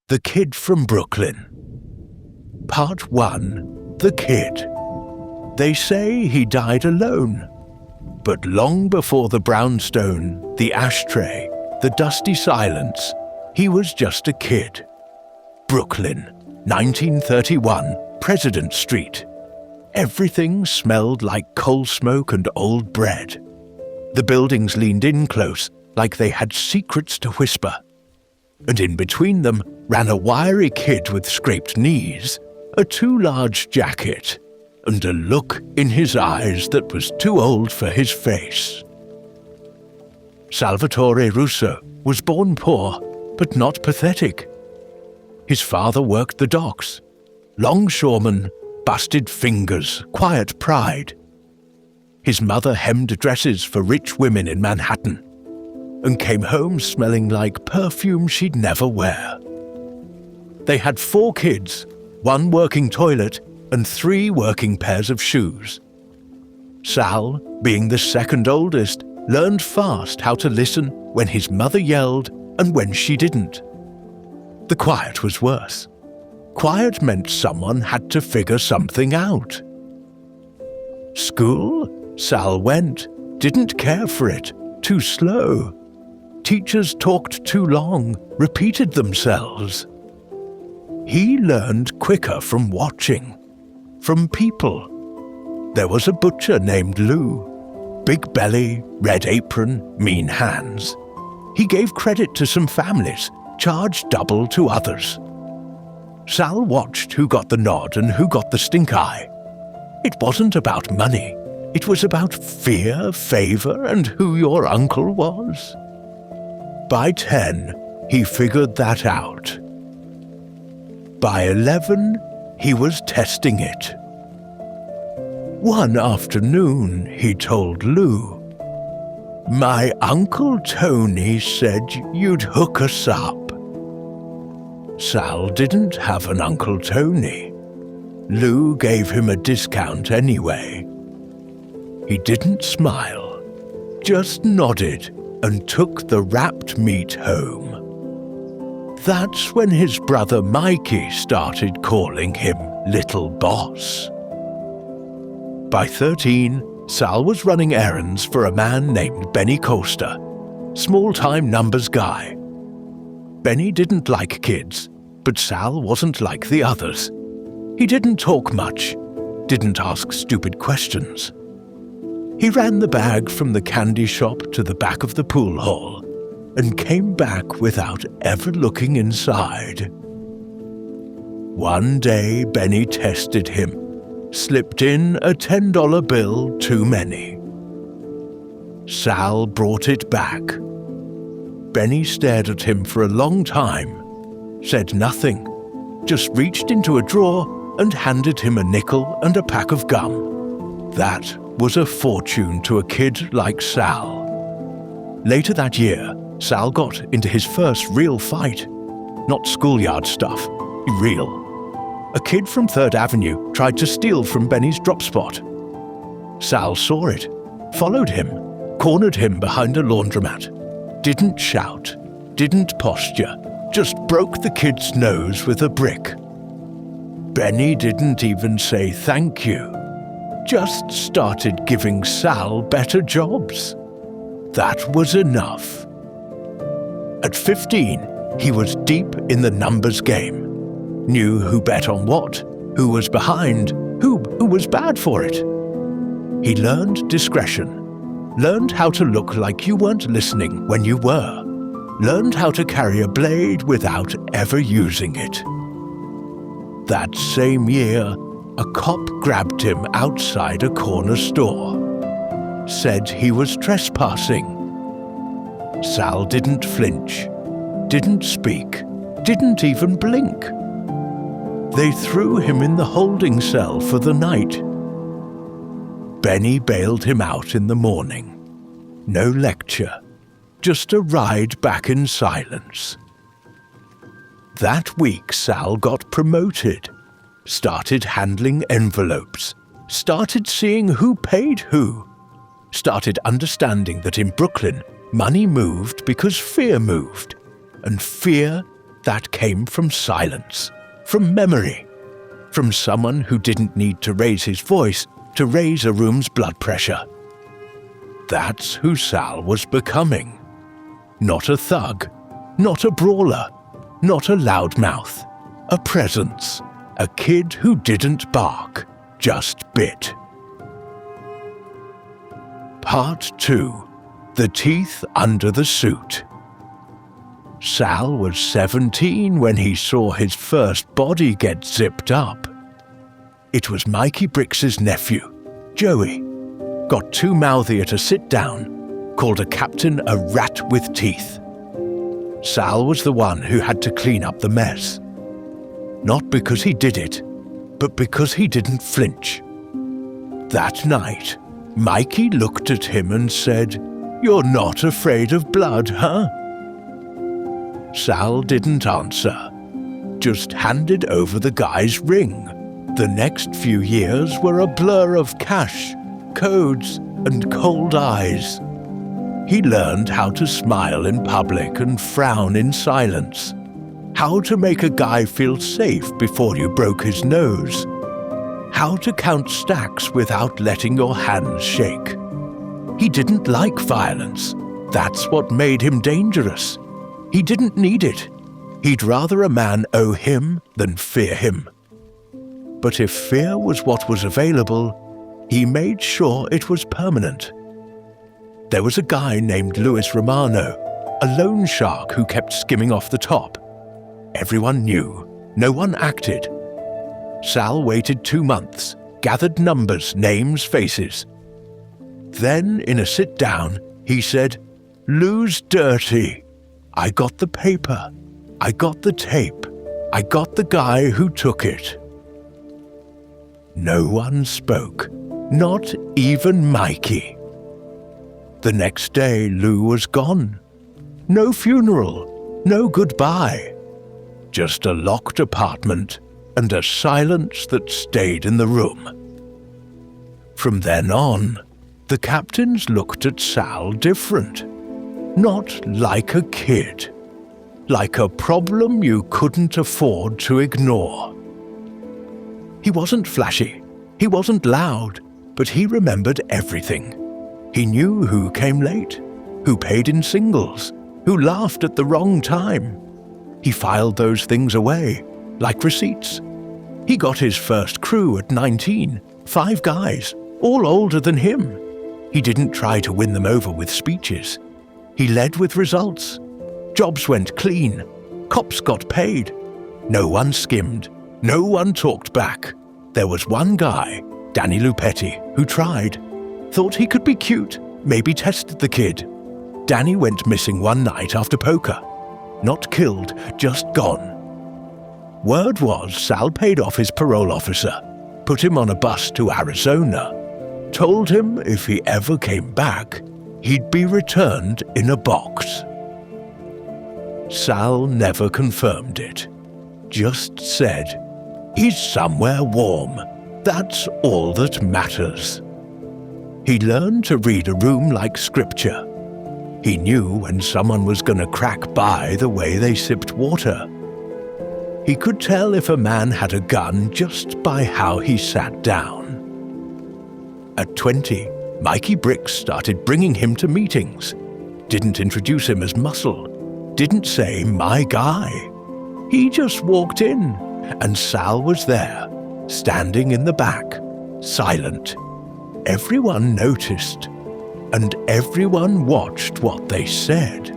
The Kid from Brooklyn. Part 1. The Kid. They say he died alone. But long before the brownstone, the ashtray, the dusty silence, he was just a kid. Brooklyn, 1931, President Street. Everything smelled like coal smoke and old bread. The buildings leaned in close, like they had secrets to whisper. And in between them ran a wiry kid with scraped knees, a too large jacket, and a look in his eyes that was too old for his face. Salvatore Russo was born poor, but not pathetic. His father worked the docks. Longshoreman, busted fingers, quiet pride. His mother hemmed dresses for rich women in Manhattan and came home smelling like perfume she'd never wear. They had 4 kids, 1 working toilet and 3 working pairs of shoes. Sal, being the second oldest, learned fast how to listen when his mother yelled and when she didn't. The quiet was worse. Quiet meant someone had to figure something out. School? Sal went, didn't care for it, too slow. Teachers talked too long, repeated themselves. He learned quicker from watching, from people. There was a butcher named Lou. Big belly, red apron, mean hands. He gave credit to some families, charged double to others. Sal watched who got the nod and who got the stink eye. It wasn't about money. It was about fear, favor, and who your uncle was. By 10, he figured that out. By 11, he was testing it. One afternoon, he told Lou, "My Uncle Tony said you'd hook us up." Sal didn't have an Uncle Tony. Lou gave him a discount anyway. He didn't smile, just nodded and took the wrapped meat home. That's when his brother Mikey started calling him Little Boss. By 13, Sal was running errands for a man named Benny Costa, small-time numbers guy. Benny didn't like kids, but Sal wasn't like the others. He didn't talk much, didn't ask stupid questions. He ran the bag from the candy shop to the back of the pool hall and came back without ever looking inside. One day, Benny tested him, slipped in a $10 bill too many. Sal brought it back. Benny stared at him for a long time, said nothing, just reached into a drawer and handed him a nickel and a pack of gum. That was a fortune to a kid like Sal. Later that year, Sal got into his first real fight. Not schoolyard stuff, real. A kid from 3rd Avenue tried to steal from Benny's drop spot. Sal saw it, followed him, cornered him behind a laundromat. Didn't shout, didn't posture, just broke the kid's nose with a brick. Benny didn't even say thank you, just started giving Sal better jobs. That was enough. At 15, he was deep in the numbers game. Knew who bet on what, who was behind, who was bad for it. He learned discretion. Learned how to look like you weren't listening when you were. Learned how to carry a blade without ever using it. That same year, a cop grabbed him outside a corner store. Said he was trespassing. Sal didn't flinch, didn't speak, didn't even blink. They threw him in the holding cell for the night. Benny bailed him out in the morning. No lecture, just a ride back in silence. That week, Sal got promoted, started handling envelopes, started seeing who paid who, started understanding that in Brooklyn, money moved because fear moved, and fear, that came from silence, from memory, from someone who didn't need to raise his voice to raise a room's blood pressure. That's who Sal was becoming. Not a thug, not a brawler, not a loudmouth, a presence, a kid who didn't bark, just bit. Part 2. The Teeth Under the Suit. Sal was 17 when he saw his first body get zipped up. It was Mikey Brix's nephew, Joey. Got too mouthy at a sit-down, called a captain a rat with teeth. Sal was the one who had to clean up the mess. Not because he did it, but because he didn't flinch. That night, Mikey looked at him and said, "You're not afraid of blood, huh?" Sal didn't answer, just handed over the guy's ring. The next few years were a blur of cash, codes, and cold eyes. He learned how to smile in public and frown in silence, how to make a guy feel safe before you broke his nose, how to count stacks without letting your hands shake. He didn't like violence. That's what made him dangerous. He didn't need it. He'd rather a man owe him than fear him. But if fear was what was available, he made sure it was permanent. There was a guy named Louis Romano, a loan shark who kept skimming off the top. Everyone knew, no one acted. Sal waited 2 months, gathered numbers, names, faces. Then, in a sit-down, he said, "Lou's dirty. I got the paper. I got the tape. I got the guy who took it." No one spoke, not even Mikey. The next day, Lou was gone. No funeral, no goodbye. Just a locked apartment and a silence that stayed in the room. From then on, the captains looked at Sal different. Not like a kid. Like a problem you couldn't afford to ignore. He wasn't flashy, he wasn't loud, but he remembered everything. He knew who came late, who paid in singles, who laughed at the wrong time. He filed those things away, like receipts. He got his first crew at 19, 5 guys, all older than him. He didn't try to win them over with speeches. He led with results. Jobs went clean. Cops got paid. No one skimmed. No one talked back. There was one guy, Danny Lupetti, who tried. Thought he could be cute, maybe tested the kid. Danny went missing one night after poker. Not killed, just gone. Word was Sal paid off his parole officer, put him on a bus to Arizona, told him if he ever came back, he'd be returned in a box. Sal never confirmed it, just said, "He's somewhere warm. That's all that matters." He learned to read a room like scripture. He knew when someone was going to crack by the way they sipped water. He could tell if a man had a gun just by how he sat down. At 20, Mikey Brix started bringing him to meetings. Didn't introduce him as muscle. Didn't say, "My guy." He just walked in, and Sal was there, standing in the back, silent. Everyone noticed, and everyone watched what they said.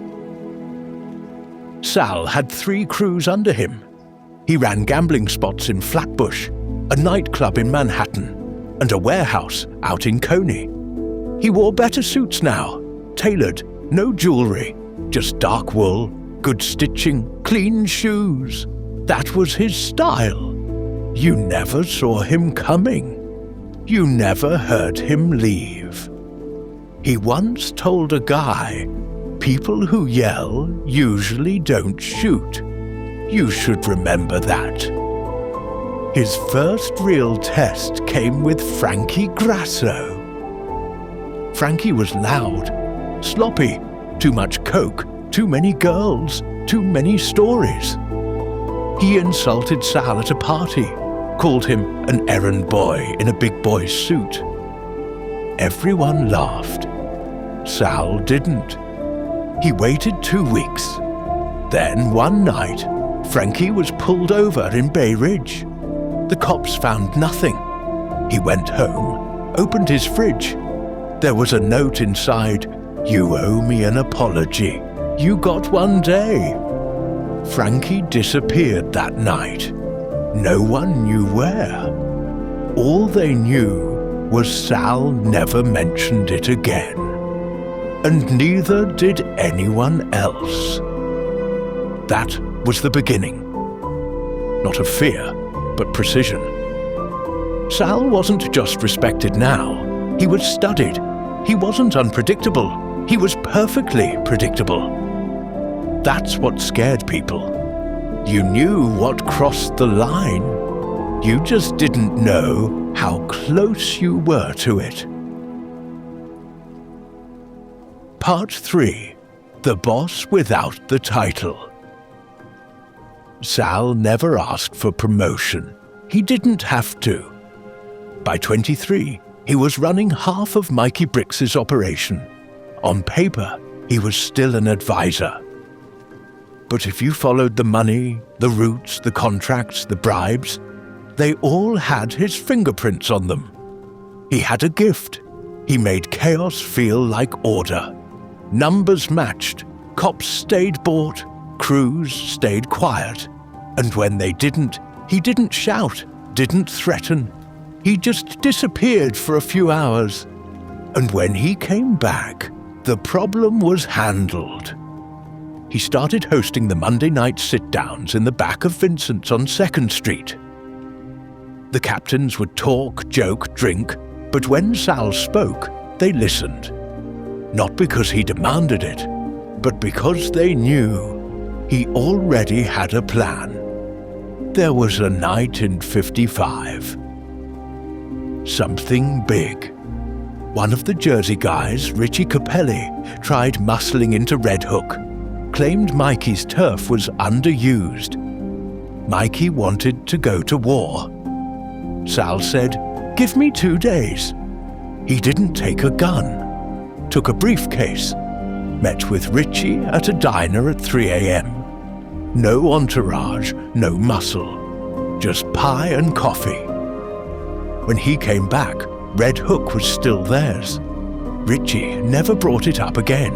Sal had 3 crews under him. He ran gambling spots in Flatbush, a nightclub in Manhattan, and a warehouse out in Coney. He wore better suits now, tailored, no jewelry, just dark wool, good stitching, clean shoes. That was his style. You never saw him coming. You never heard him leave. He once told a guy, "People who yell usually don't shoot. You should remember that." His first real test came with Frankie Grasso. Frankie was loud, sloppy, too much coke, too many girls, too many stories. He insulted Sal at a party, called him an errand boy in a big boy's suit. Everyone laughed. Sal didn't. He waited 2 weeks. Then one night, Frankie was pulled over in Bay Ridge. The cops found nothing. He went home, opened his fridge. There was a note inside, "You owe me an apology. You got 1 day." Frankie disappeared that night. No one knew where. All they knew was Sal never mentioned it again. And neither did anyone else. That was the beginning. Not of fear, but precision. Sal wasn't just respected now. He was studied. He wasn't unpredictable. He was perfectly predictable. That's what scared people. You knew what crossed the line. You just didn't know how close you were to it. Part 3. The Boss Without the Title. Sal never asked for promotion. He didn't have to. By 23, he was running half of Mikey Brix's operation. On paper, he was still an advisor. But if you followed the money, the routes, the contracts, the bribes, they all had his fingerprints on them. He had a gift. He made chaos feel like order. Numbers matched. Cops stayed bought. Crews stayed quiet. And when they didn't, he didn't shout, didn't threaten. He just disappeared for a few hours. And when he came back, the problem was handled. He started hosting the Monday night sit-downs in the back of Vincent's on 2nd Street. The captains would talk, joke, drink, but when Sal spoke, they listened. Not because he demanded it, but because they knew he already had a plan. There was a night in 55. Something big. One of the Jersey guys, Richie Capelli, tried muscling into Red Hook, claimed Mikey's turf was underused. Mikey wanted to go to war. Sal said, "Give me 2 days." He didn't take a gun. Took a briefcase. Met with Richie at a diner at 3 a.m. No entourage, no muscle. Just pie and coffee. When he came back, Red Hook was still theirs. Richie never brought it up again.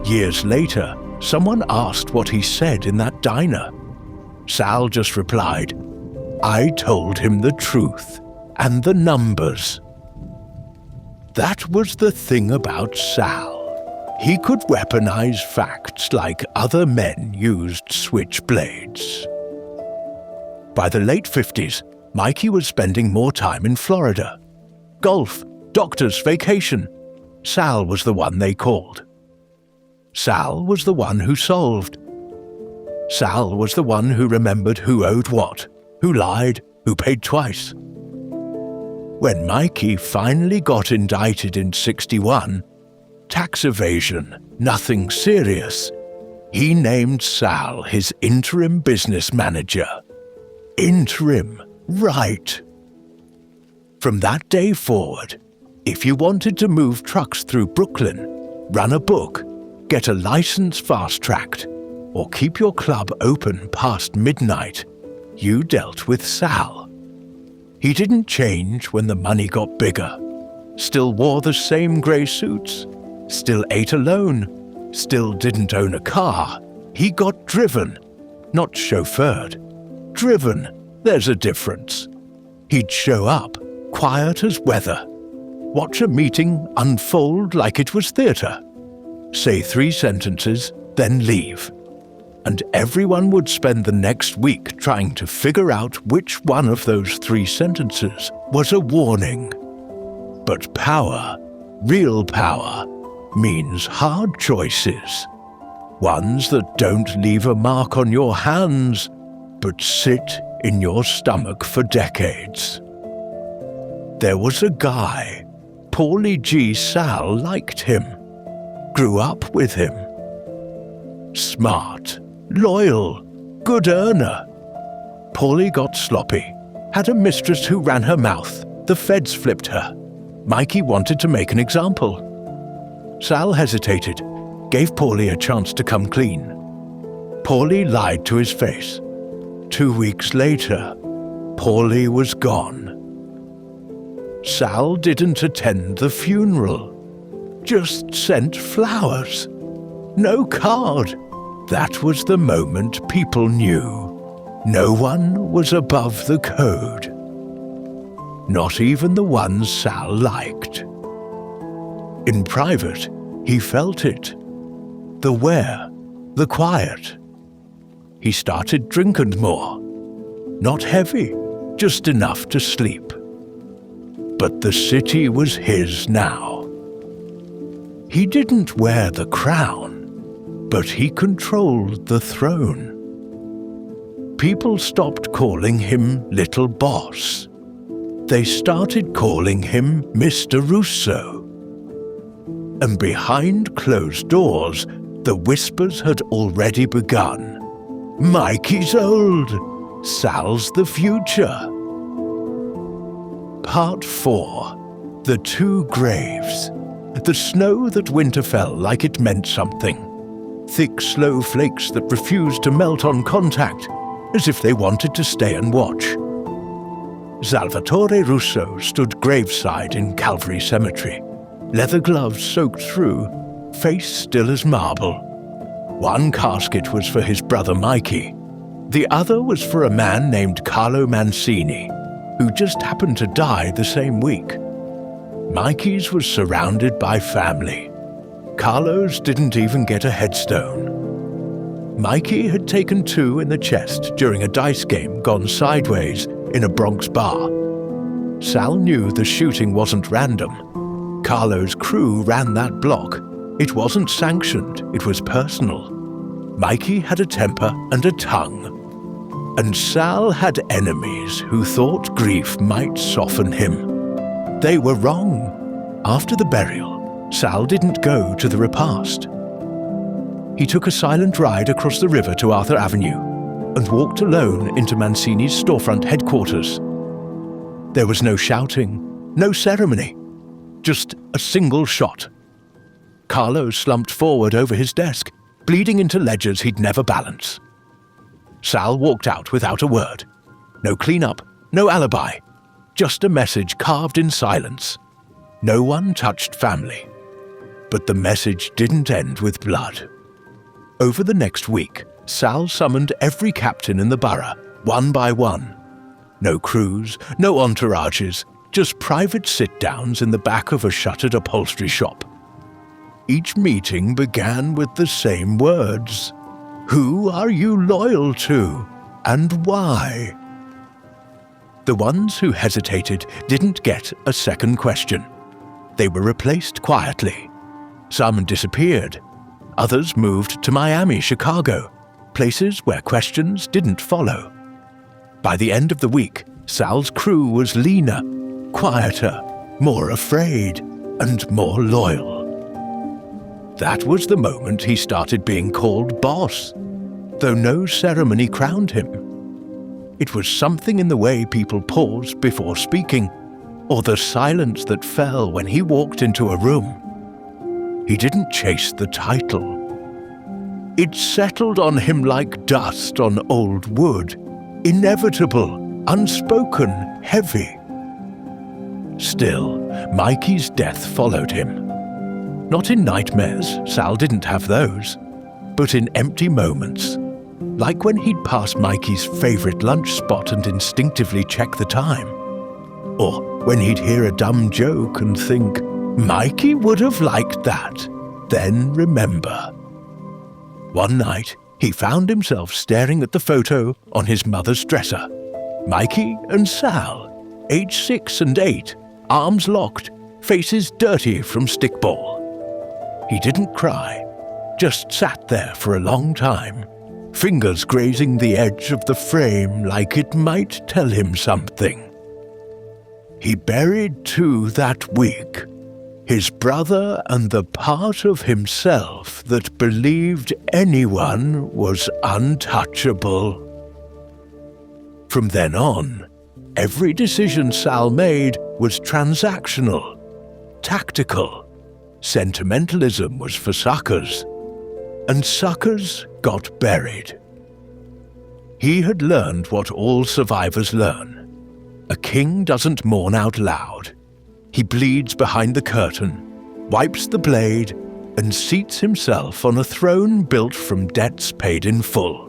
Years later, someone asked what he said in that diner. Sal just replied, "I told him the truth and the numbers." That was the thing about Sal. He could weaponize facts like other men used switchblades. By the late 50s, Mikey was spending more time in Florida. Golf, doctor's vacation. Sal was the one they called. Sal was the one who solved. Sal was the one who remembered who owed what, who lied, who paid twice. When Mikey finally got indicted in 61, tax evasion, nothing serious, he named Sal his interim business manager. Interim, right. From that day forward, if you wanted to move trucks through Brooklyn, run a book, get a license fast-tracked, or keep your club open past midnight, you dealt with Sal. He didn't change when the money got bigger. Still wore the same grey suits. Still ate alone. Still didn't own a car. He got driven, not chauffeured. Driven, there's a difference. He'd show up, quiet as weather. Watch a meeting unfold like it was theatre. Say 3 sentences, then leave. And everyone would spend the next week trying to figure out which one of those 3 sentences was a warning. But power, real power, means hard choices. Ones that don't leave a mark on your hands, but sit in your stomach for decades. There was a guy, Paulie G. Sal liked him. Grew up with him. Smart, loyal, good earner, Paulie got sloppy, had a mistress who ran her mouth, the feds flipped her. Mikey wanted to make an example. Sal hesitated, gave Paulie a chance to come clean. Paulie lied to his face. 2 weeks later, Paulie was gone. Sal didn't attend the funeral, just sent flowers. No card. That was the moment people knew. No one was above the code. Not even the ones Sal liked. In private, he felt it. The where, the quiet. He started drinking more. Not heavy, just enough to sleep. But the city was his now. He didn't wear the crown, but he controlled the throne. People stopped calling him Little Boss. They started calling him Mr. Russo. And behind closed doors, the whispers had already begun. Mikey's old. Sal's the future. Part 4. The Two Graves. The snow that winter fell like it meant something. Thick, slow flakes that refused to melt on contact, as if they wanted to stay and watch. Salvatore Russo stood graveside in Calvary Cemetery, leather gloves soaked through, face still as marble. One casket was for his brother Mikey. The other was for a man named Carlo Mancini, who just happened to die the same week. Mikey's was surrounded by family. Carlo's didn't even get a headstone. Mikey had taken 2 in the chest during a dice game gone sideways in a Bronx bar. Sal knew the shooting wasn't random. Carlo's crew ran that block. It wasn't sanctioned, it was personal. Mikey had a temper and a tongue. And Sal had enemies who thought grief might soften him. They were wrong. After the burial, Sal didn't go to the repast. He took a silent ride across the river to Arthur Avenue and walked alone into Mancini's storefront headquarters. There was no shouting, no ceremony, just a single shot. Carlo slumped forward over his desk, bleeding into ledgers he'd never balance. Sal walked out without a word. No cleanup, no alibi, just a message carved in silence. No one touched family. But the message didn't end with blood. Over the next week, Sal summoned every captain in the borough, one by one. No crews, no entourages, just private sit-downs in the back of a shuttered upholstery shop. Each meeting began with the same words. Who are you loyal to, and why? The ones who hesitated didn't get a second question. They were replaced quietly. Some disappeared. Others moved to Miami, Chicago, places where questions didn't follow. By the end of the week, Sal's crew was leaner, quieter, more afraid, and more loyal. That was the moment he started being called boss, though no ceremony crowned him. It was something in the way people paused before speaking, or the silence that fell when he walked into a room. He didn't chase the title. It settled on him like dust on old wood, inevitable, unspoken, heavy. Still, Mikey's death followed him. Not in nightmares, Sal didn't have those, but in empty moments, like when he'd pass Mikey's favorite lunch spot and instinctively check the time, or when he'd hear a dumb joke and think, Mikey would have liked that, then remember. One night, he found himself staring at the photo on his mother's dresser. Mikey and Sal, age 6 and 8, arms locked, faces dirty from stickball. He didn't cry, just sat there for a long time, fingers grazing the edge of the frame like it might tell him something. He buried 2 that week, his brother and the part of himself that believed anyone was untouchable. From then on, every decision Sal made was transactional, tactical. Sentimentalism was for suckers, and suckers got buried. He had learned what all survivors learn. A king doesn't mourn out loud. He bleeds behind the curtain, wipes the blade, and seats himself on a throne built from debts paid in full.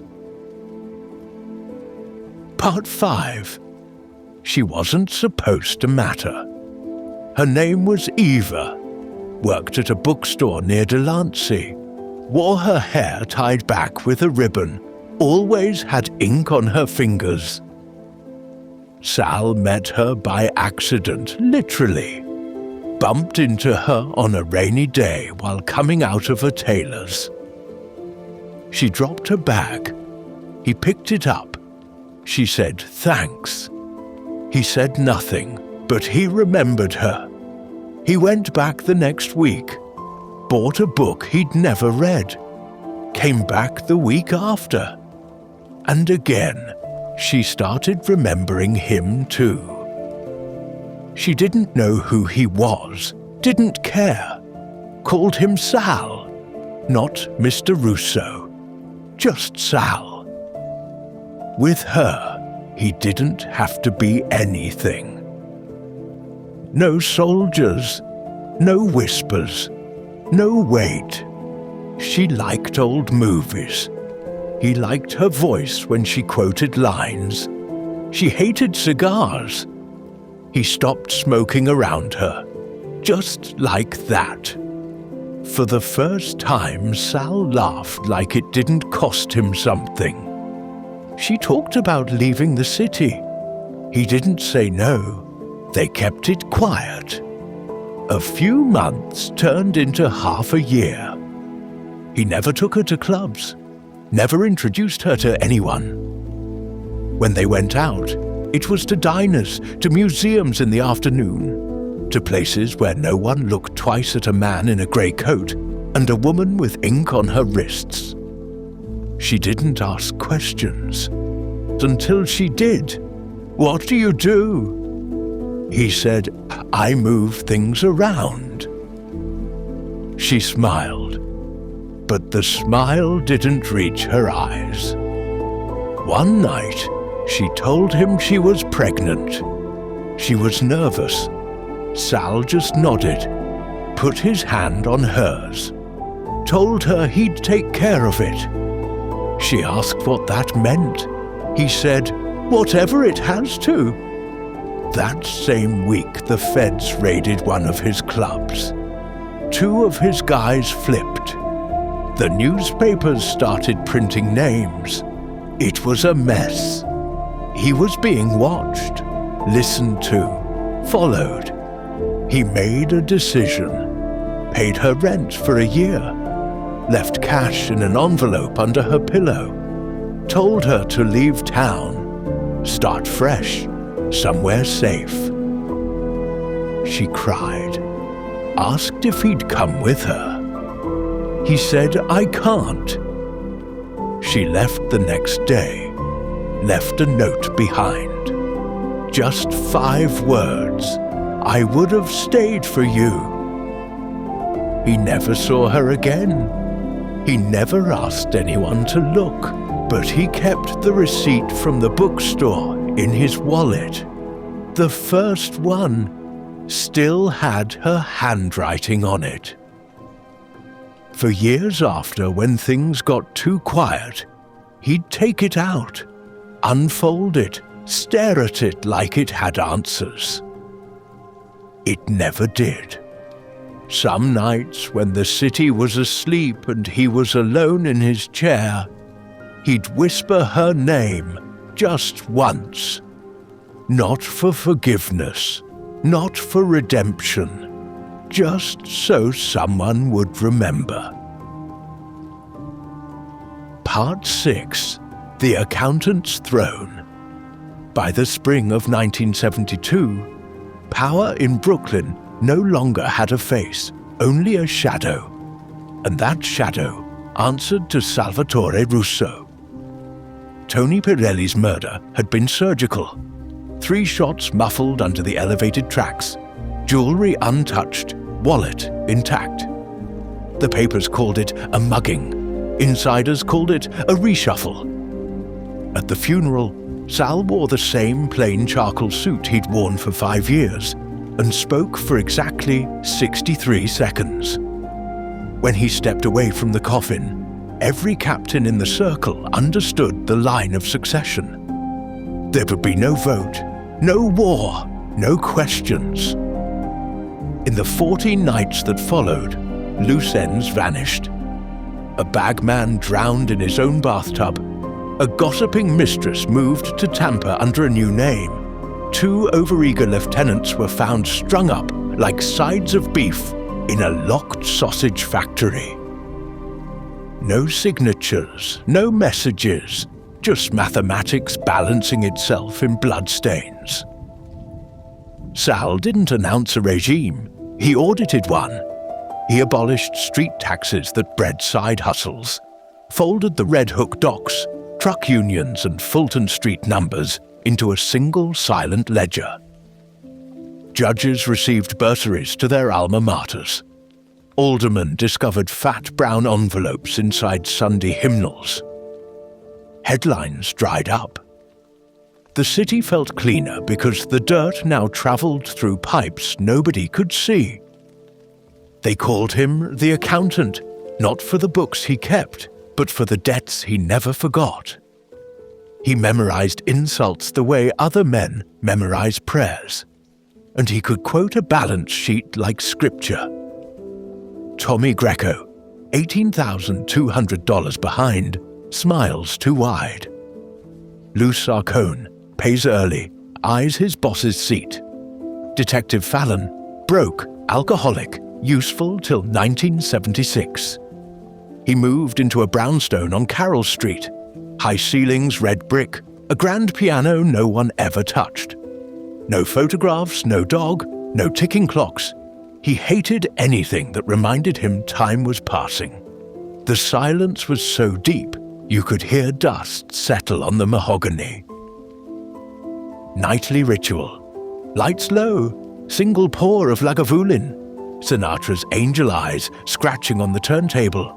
Part 5. She wasn't supposed to matter. Her name was Eva, worked at a bookstore near Delancey, wore her hair tied back with a ribbon, always had ink on her fingers. Sal met her by accident, literally. Bumped into her on a rainy day while coming out of a tailor's. She dropped her bag. He picked it up. She said thanks. He said nothing, but he remembered her. He went back the next week, bought a book he'd never read, came back the week after. And again, she started remembering him too. She didn't know who he was, didn't care. Called him Sal, not Mr. Russo, just Sal. With her, he didn't have to be anything. No soldiers, no whispers, no wait. She liked old movies. He liked her voice when she quoted lines. She hated cigars. He stopped smoking around her, just like that. For the first time, Sal laughed like it didn't cost him something. She talked about leaving the city. He didn't say no. They kept it quiet. A few months turned into half a year. He never took her to clubs, never introduced her to anyone. When they went out, it was to diners, to museums in the afternoon, to places where no one looked twice at a man in a grey coat and a woman with ink on her wrists. She didn't ask questions. Until she did. "What do you do?" He said, "I move things around." She smiled, but the smile didn't reach her eyes. One night, she told him she was pregnant. She was nervous. Sal just nodded, put his hand on hers, told her he'd take care of it. She asked what that meant. He said, "Whatever it has to." That same week, the feds raided one of his clubs. 2 of his guys flipped. The newspapers started printing names. It was a mess. He was being watched, listened to, followed. He made a decision, paid her rent for a year, left cash in an envelope under her pillow, told her to leave town, start fresh, somewhere safe. She cried, asked if he'd come with her. He said, "I can't." She left the next day, left a note behind. Just 5 words, "I would have stayed for you." He never saw her again. He never asked anyone to look, but he kept the receipt from the bookstore in his wallet. The first one still had her handwriting on it. For years after, when things got too quiet, he'd take it out, unfold it, stare at it like it had answers. It never did. Some nights, when the city was asleep and he was alone in his chair, he'd whisper her name just once. Not for forgiveness, not for redemption, just so someone would remember. Part 6. The Accountant's Throne. By the spring of 1972, power in Brooklyn no longer had a face, only a shadow. And that shadow answered to Salvatore Russo. Tony Pirelli's murder had been surgical. 3 shots muffled under the elevated tracks, jewelry untouched, wallet intact. The papers called it a mugging. Insiders called it a reshuffle. At the funeral, Sal wore the same plain charcoal suit he'd worn for 5 years and spoke for exactly 63 seconds. When he stepped away from the coffin, every captain in the circle understood the line of succession. There would be no vote, no war, no questions. In the 14 nights that followed, loose ends vanished. A bagman drowned in his own bathtub. A gossiping mistress moved to Tampa under a new name. 2 overeager lieutenants were found strung up like sides of beef in a locked sausage factory. No signatures, no messages, just mathematics balancing itself in bloodstains. Sal didn't announce a regime, he audited one. He abolished street taxes that bred side hustles, folded the Red Hook docks, truck unions and Fulton Street numbers into a single silent ledger. Judges received bursaries to their alma maters. Aldermen discovered fat brown envelopes inside Sunday hymnals. Headlines dried up. The city felt cleaner because the dirt now travelled through pipes nobody could see. They called him the accountant, not for the books he kept, but for the debts he never forgot. He memorized insults the way other men memorize prayers, and he could quote a balance sheet like scripture. Tommy Greco, $18,200 behind, smiles too wide. Lou Sarcone pays early, eyes his boss's seat. Detective Fallon, broke, alcoholic, useful till 1976. He moved into a brownstone on Carroll Street. High ceilings, red brick, a grand piano no one ever touched. No photographs, no dog, no ticking clocks. He hated anything that reminded him time was passing. The silence was so deep, you could hear dust settle on the mahogany. Nightly ritual. Lights low, single pour of Lagavulin. Sinatra's angel eyes scratching on the turntable.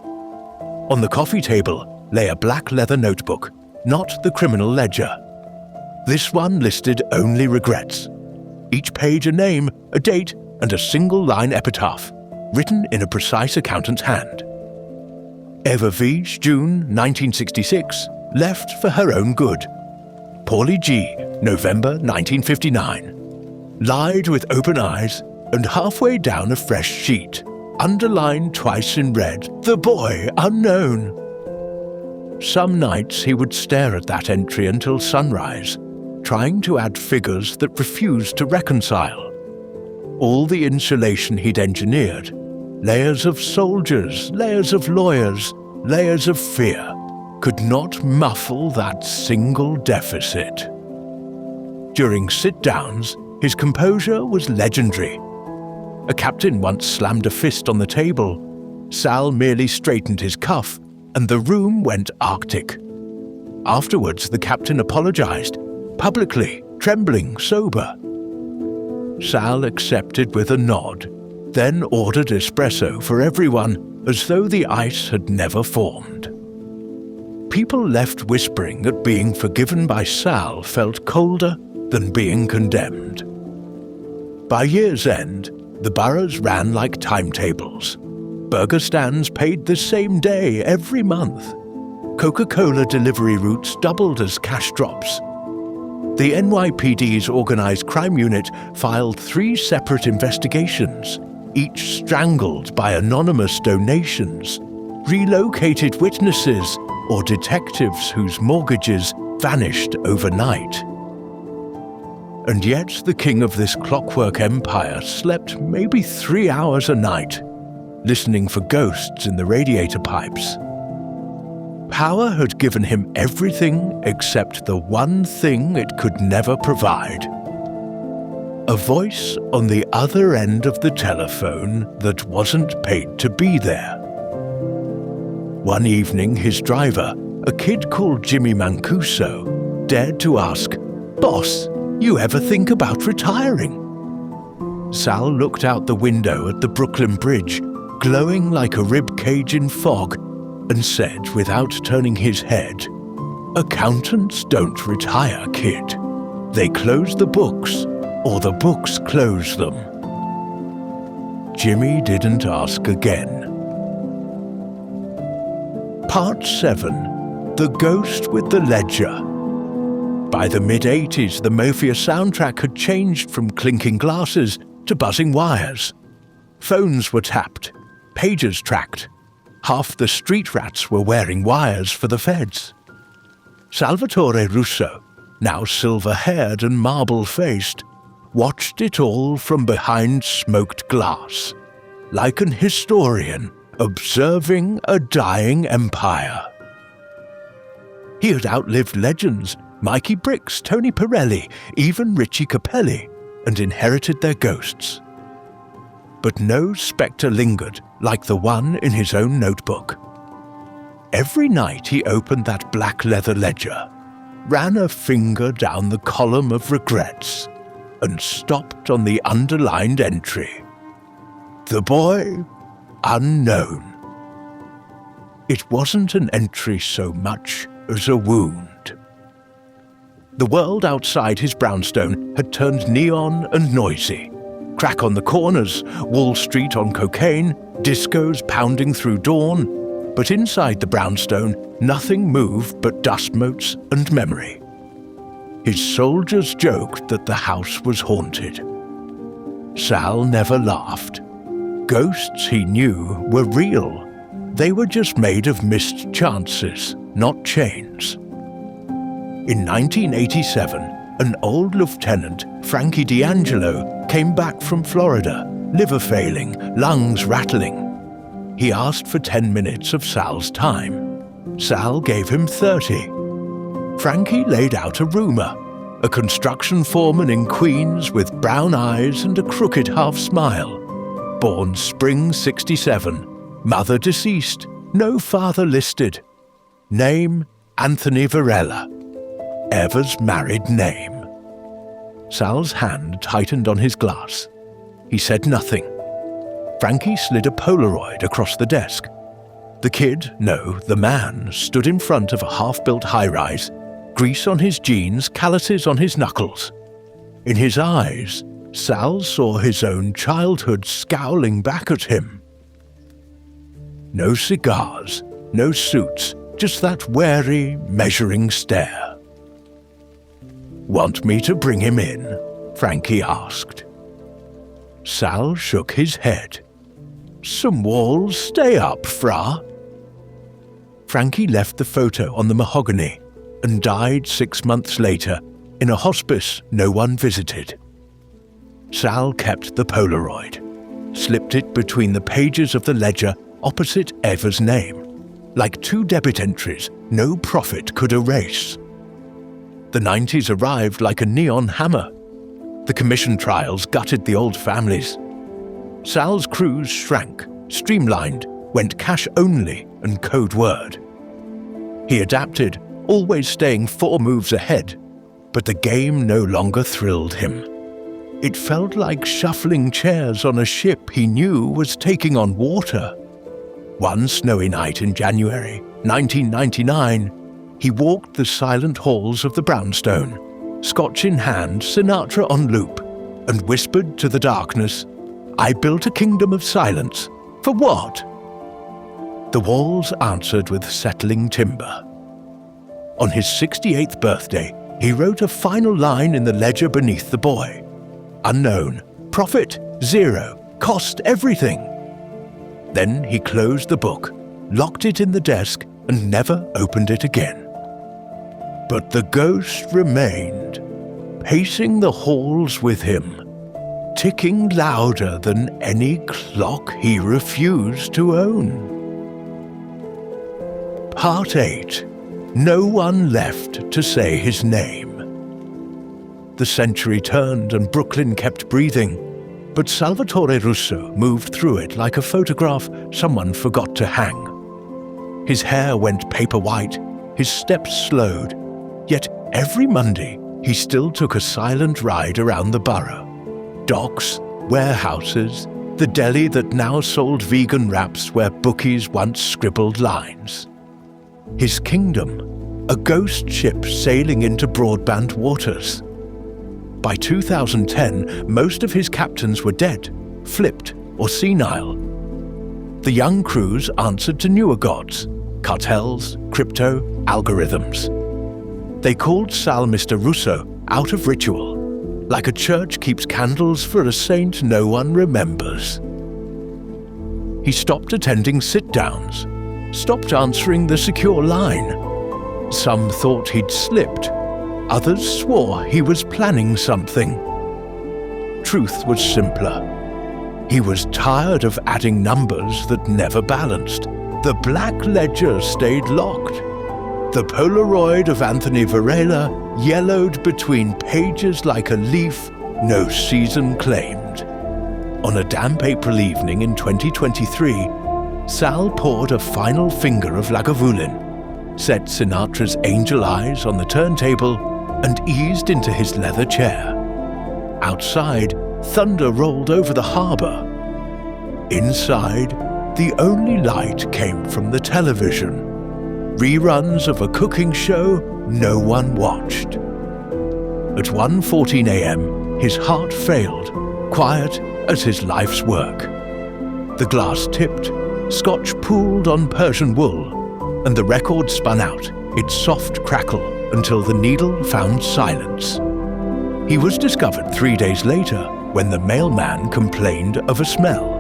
On the coffee table lay a black leather notebook, not the criminal ledger. This one listed only regrets. Each page a name, a date, and a single-line epitaph, written in a precise accountant's hand. Eva Veach, June 1966, left for her own good. Paulie G, November 1959, lied with open eyes, and halfway down a fresh sheet, underlined twice in red, the boy unknown. Some nights he would stare at that entry until sunrise, trying to add figures that refused to reconcile. All the insulation he'd engineered, layers of soldiers, layers of lawyers, layers of fear, could not muffle that single deficit. During sit-downs, his composure was legendary. A captain once slammed a fist on the table. Sal merely straightened his cuff, and the room went arctic. Afterwards, the captain apologized, publicly, trembling, sober. Sal accepted with a nod, then ordered espresso for everyone as though the ice had never formed. People left whispering that being forgiven by Sal felt colder than being condemned. By year's end, the boroughs ran like timetables. Burger stands paid the same day every month. Coca-Cola delivery routes doubled as cash drops. The NYPD's organized crime unit filed 3 separate investigations, each strangled by anonymous donations, relocated witnesses, or detectives whose mortgages vanished overnight. And yet the king of this clockwork empire slept maybe 3 hours a night, listening for ghosts in the radiator pipes. Power had given him everything except the one thing it could never provide. A voice on the other end of the telephone that wasn't paid to be there. One evening, his driver, a kid called Jimmy Mancuso dared to ask, "Boss, you ever think about retiring?" Sal looked out the window at the Brooklyn Bridge, glowing like a rib cage in fog, and said without turning his head, "Accountants don't retire, kid. They close the books, or the books close them." Jimmy didn't ask again. Part 7. The Ghost with the Ledger. By the mid-80s, the Mafia soundtrack had changed from clinking glasses to buzzing wires. Phones were tapped, pages tracked. Half the street rats were wearing wires for the feds. Salvatore Russo, now silver-haired and marble-faced, watched it all from behind smoked glass, like an historian observing a dying empire. He had outlived legends, Mikey Bricks, Tony Pirelli, even Richie Capelli, and inherited their ghosts. But no spectre lingered like the one in his own notebook. Every night he opened that black leather ledger, ran a finger down the column of regrets, and stopped on the underlined entry. The boy unknown. It wasn't an entry so much as a wound. The world outside his brownstone had turned neon and noisy. Crack on the corners, Wall Street on cocaine, discos pounding through dawn. But inside the brownstone, nothing moved but dust motes and memory. His soldiers joked that the house was haunted. Sal never laughed. Ghosts, he knew, were real. They were just made of missed chances, not chains. In 1987, an old lieutenant, Frankie D'Angelo, came back from Florida, liver failing, lungs rattling. He asked for 10 minutes of Sal's time. Sal gave him 30. Frankie laid out a rumor. A construction foreman in Queens with brown eyes and a crooked half-smile. Born spring '67. Mother deceased. No father listed. Name, Anthony Varela. Eva's married name. Sal's hand tightened on his glass. He said nothing. Frankie slid a Polaroid across the desk. The kid, no, the man, stood in front of a half-built high-rise, grease on his jeans, calluses on his knuckles. In his eyes, Sal saw his own childhood scowling back at him. No cigars, no suits, just that wary, measuring stare. "Want me to bring him in?" Frankie asked. Sal shook his head. "Some walls stay up, fra." Frankie left the photo on the mahogany and died 6 months later in a hospice no one visited. Sal kept the Polaroid, slipped it between the pages of the ledger opposite Eva's name, like 2 debit entries no prophet could erase. The 90s arrived like a neon hammer. The commission trials gutted the old families. Sal's crews shrank, streamlined, went cash only and code word. He adapted, always staying 4 moves ahead, but the game no longer thrilled him. It felt like shuffling chairs on a ship he knew was taking on water. One snowy night in January 1999, he walked the silent halls of the brownstone, scotch in hand, Sinatra on loop, and whispered to the darkness, "I built a kingdom of silence. For what?" The walls answered with settling timber. On his 68th birthday, he wrote a final line in the ledger beneath the boy. Unknown, profit 0, cost everything. Then he closed the book, locked it in the desk, and never opened it again. But the ghost remained, pacing the halls with him, ticking louder than any clock he refused to own. Part 8. No one left to say his name. The century turned and Brooklyn kept breathing, but Salvatore Russo moved through it like a photograph someone forgot to hang. His hair went paper white, his steps slowed, yet every Monday he still took a silent ride around the borough. Docks, warehouses, the deli that now sold vegan wraps where bookies once scribbled lines. His kingdom, a ghost ship sailing into broadband waters. By 2010, most of his captains were dead, flipped, or senile. The young crews answered to newer gods, cartels, crypto, algorithms. They called Sal Mr. Russo out of ritual, like a church keeps candles for a saint no one remembers. He stopped attending sit-downs, stopped answering the secure line. Some thought he'd slipped, others swore he was planning something. Truth was simpler. He was tired of adding numbers that never balanced. The black ledger stayed locked. The Polaroid of Anthony Varela yellowed between pages like a leaf no season claimed. On a damp April evening in 2023, Sal poured a final finger of Lagavulin, set Sinatra's Angel Eyes on the turntable, and eased into his leather chair. Outside, thunder rolled over the harbor. Inside, the only light came from the television. Reruns of a cooking show no one watched. At 1:14 a.m., his heart failed, quiet as his life's work. The glass tipped, scotch pooled on Persian wool, and the record spun out, its soft crackle, until the needle found silence. He was discovered 3 days later when the mailman complained of a smell.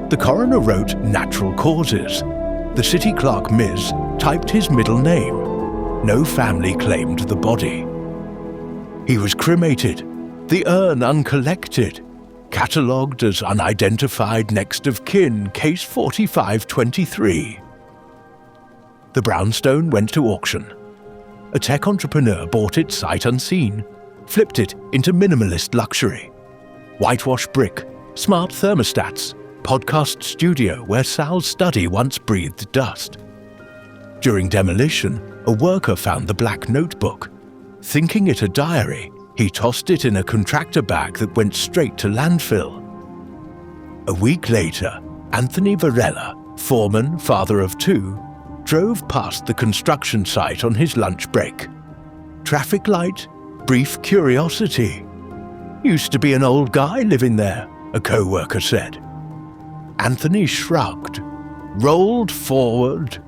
The coroner wrote natural causes. The city clerk, Ms., typed his middle name. No family claimed the body. He was cremated, the urn uncollected, catalogued as unidentified next of kin, case 4523. The brownstone went to auction. A tech entrepreneur bought it sight unseen, flipped it into minimalist luxury. Whitewash brick, smart thermostats, podcast studio where Sal's study once breathed dust. During demolition, a worker found the black notebook. Thinking it a diary, he tossed it in a contractor bag that went straight to landfill. A week later, Anthony Varela, foreman, father of two, drove past the construction site on his lunch break. Traffic light, brief curiosity. Used to be an old guy living there, a co-worker said. Anthony shrugged, rolled forward,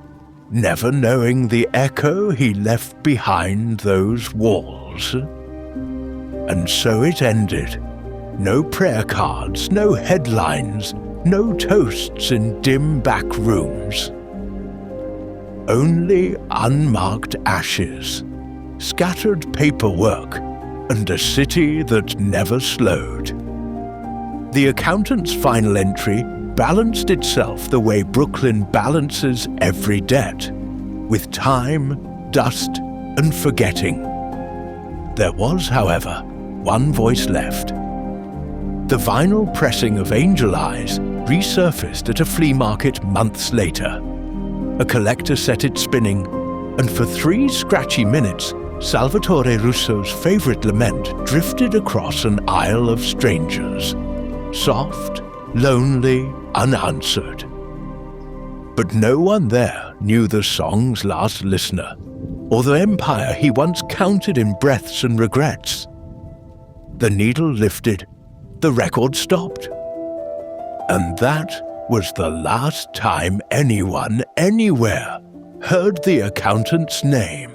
never knowing the echo he left behind those walls. And so it ended. No prayer cards, no headlines, no toasts in dim back rooms. Only unmarked ashes, scattered paperwork, and a city that never slowed. The accountant's final entry balanced itself the way Brooklyn balances every debt, with time, dust, and forgetting. There was, however, one voice left. The vinyl pressing of Angel Eyes resurfaced at a flea market months later. A collector set it spinning, and for 3 scratchy minutes, Salvatore Russo's favorite lament drifted across an aisle of strangers. Soft, lonely, unanswered. But no one there knew the song's last listener, or the empire he once counted in breaths and regrets. The needle lifted, the record stopped. And that was the last time anyone, anywhere, heard the accountant's name.